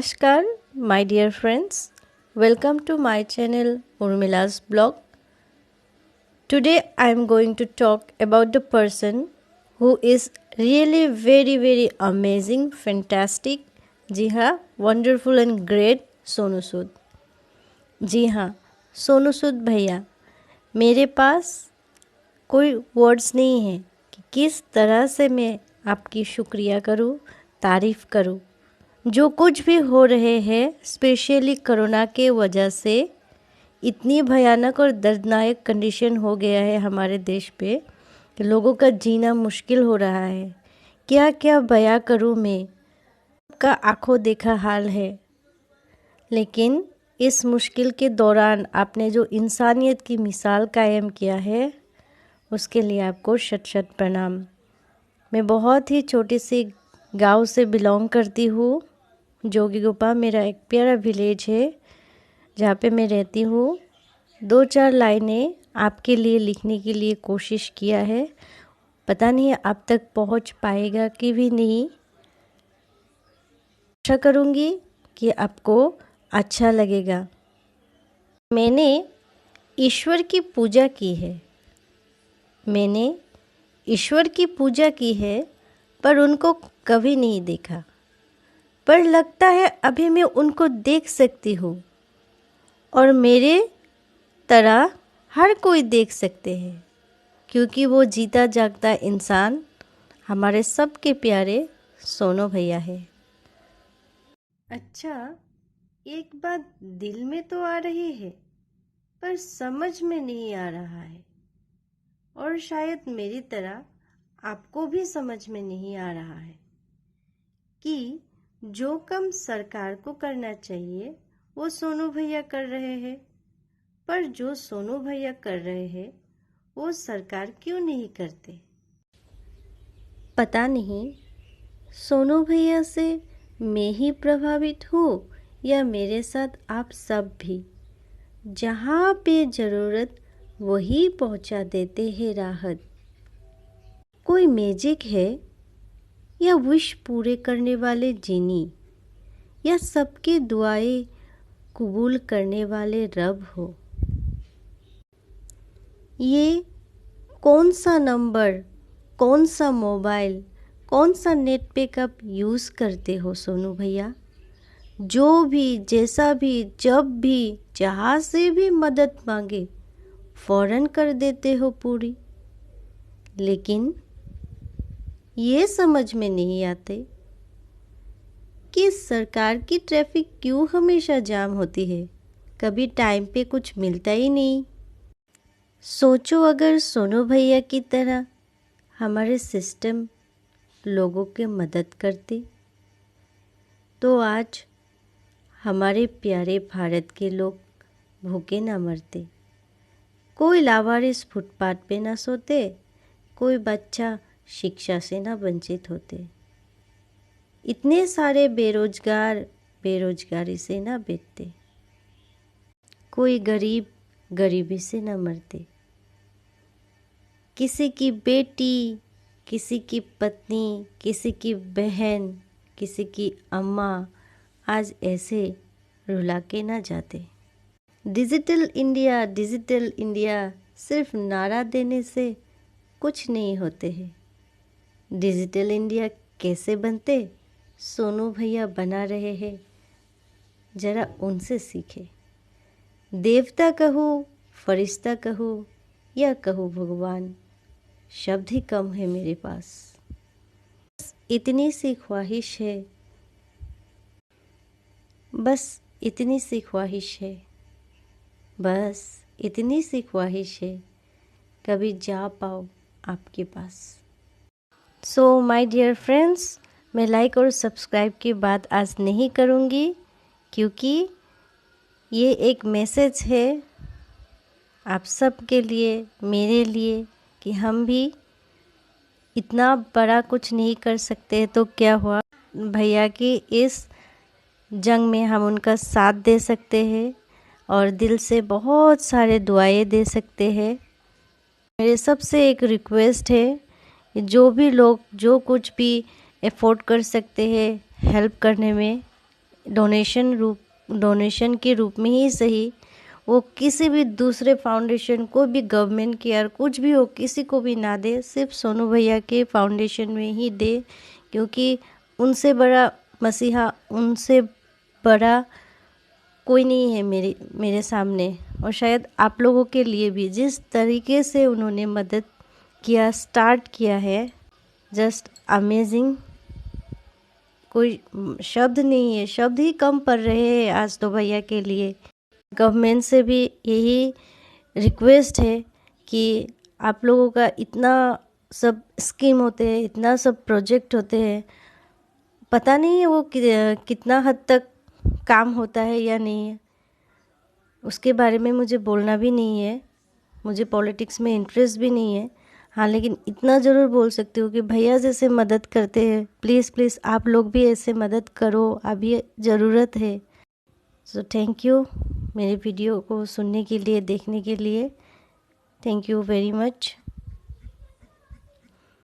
Namaskar, my dear friends. Welcome to my channel Urmila's blog. Today I am going to talk about the person who is really very amazing, fantastic, जी हाँ, wonderful and great Sonu Sood. जी हाँ, सोनू सूद भैया, मेरे पास कोई words नहीं है कि किस तरह से मैं आपकी शुक्रिया करूँ, तारीफ़ करूँ। जो कुछ भी हो रहे हैं, स्पेशली कोरोना के वजह से इतनी भयानक और दर्दनाक कंडीशन हो गया है हमारे देश पे कि लोगों का जीना मुश्किल हो रहा है। क्या क्या बयां करूँ मैं, का आंखों देखा हाल है। लेकिन इस मुश्किल के दौरान आपने जो इंसानियत की मिसाल कायम किया है, उसके लिए आपको शत शत प्रणाम। मैं बहुत ही छोटी सी गांव से बिलोंग करती हूँ। जोगीघोपा मेरा एक प्यारा विलेज है जहाँ पे मैं रहती हूँ। 2-4 लाइनें आपके लिए लिखने के लिए कोशिश किया है, पता नहीं आप तक पहुँच पाएगा कि भी नहीं। आशा करूँगी कि आपको अच्छा लगेगा। मैंने ईश्वर की पूजा की है, मैंने ईश्वर की पूजा की है, पर उनको कभी नहीं देखा। पर लगता है अभी मैं उनको देख सकती हूँ और मेरे तरह हर कोई देख सकते हैं, क्योंकि वो जीता जागता इंसान हमारे सबके प्यारे सोनू भैया है। अच्छा, एक बात दिल में तो आ रही है पर समझ में नहीं आ रहा है, और शायद मेरी तरह आपको भी समझ में नहीं आ रहा है कि जो काम सरकार को करना चाहिए वो सोनू भैया कर रहे हैं, पर जो सोनू भैया कर रहे हैं वो सरकार क्यों नहीं करते। पता नहीं सोनू भैया से मैं ही प्रभावित हूँ या मेरे साथ आप सब भी। जहाँ पे ज़रूरत वही पहुँचा देते हैं राहत। कोई मैजिक है या विश पूरे करने वाले जिनी, या सबकी दुआएं कबूल करने वाले रब हो। ये कौन सा नंबर, कौन सा मोबाइल, कौन सा नेट पैक आप यूज़ करते हो सोनू भैया। जो भी, जैसा भी, जब भी, जहाँ से भी मदद मांगे फ़ौरन कर देते हो पूरी। लेकिन ये समझ में नहीं आते कि सरकार की ट्रैफिक क्यों हमेशा जाम होती है, कभी टाइम पे कुछ मिलता ही नहीं। सोचो अगर सोनू भैया की तरह हमारे सिस्टम लोगों की मदद करते तो आज हमारे प्यारे भारत के लोग भूखे ना मरते, कोई लावारिस फुटपाथ पे ना सोते, कोई बच्चा शिक्षा से ना वंचित होते, इतने सारे बेरोजगार बेरोजगारी से ना बैठते, कोई गरीब गरीबी से ना मरते, किसी की बेटी, किसी की पत्नी, किसी की बहन, किसी की अम्मा आज ऐसे रुला के ना जाते। डिजिटल इंडिया सिर्फ नारा देने से कुछ नहीं होते हैं। डिजिटल इंडिया कैसे बनते सोनू भैया बना रहे हैं, जरा उनसे सीखे। देवता कहूँ, फरिश्ता कहूँ या कहूँ भगवान, शब्द ही कम है मेरे पास। इतनी सी ख्वाहिश है, बस इतनी सी ख्वाहिश है, बस इतनी सी ख्वाहिश है, कभी जा पाओ आपके पास। सो माय डियर फ्रेंड्स, मैं लाइक और सब्सक्राइब की बात आज नहीं करूँगी, क्योंकि ये एक मैसेज है आप सब के लिए, मेरे लिए, कि हम भी इतना बड़ा कुछ नहीं कर सकते तो क्या हुआ, भैया की इस जंग में हम उनका साथ दे सकते हैं और दिल से बहुत सारे दुआएं दे सकते हैं। मेरे सबसे एक रिक्वेस्ट है, जो भी लोग जो कुछ भी एफोर्ड कर सकते हैं हेल्प करने में, डोनेशन के रूप में ही सही, वो किसी भी दूसरे फाउंडेशन को भी, गवर्नमेंट के यार कुछ भी हो, किसी को भी ना दे, सिर्फ सोनू भैया के फाउंडेशन में ही दे, क्योंकि उनसे बड़ा मसीहा, उनसे बड़ा कोई नहीं है मेरे सामने। और शायद आप लोगों के लिए भी, जिस तरीके से उन्होंने मदद किया, स्टार्ट किया है, जस्ट अमेजिंग। कोई शब्द नहीं है, शब्द ही कम पड़ रहे हैं आज तो भैया के लिए। गवर्नमेंट से भी यही रिक्वेस्ट है कि आप लोगों का इतना सब स्कीम होते हैं, इतना सब प्रोजेक्ट होते हैं, पता नहीं है वो कितना हद तक काम होता है या नहीं है, उसके बारे में मुझे बोलना भी नहीं है, मुझे पॉलिटिक्स में इंटरेस्ट भी नहीं है। हाँ, लेकिन इतना ज़रूर बोल सकती हूँ कि भैया जैसे मदद करते हैं, प्लीज़ प्लीज़ आप लोग भी ऐसे मदद करो, अभी ज़रूरत है। सो थैंक यू मेरे वीडियो को सुनने के लिए, देखने के लिए। Thank you very much.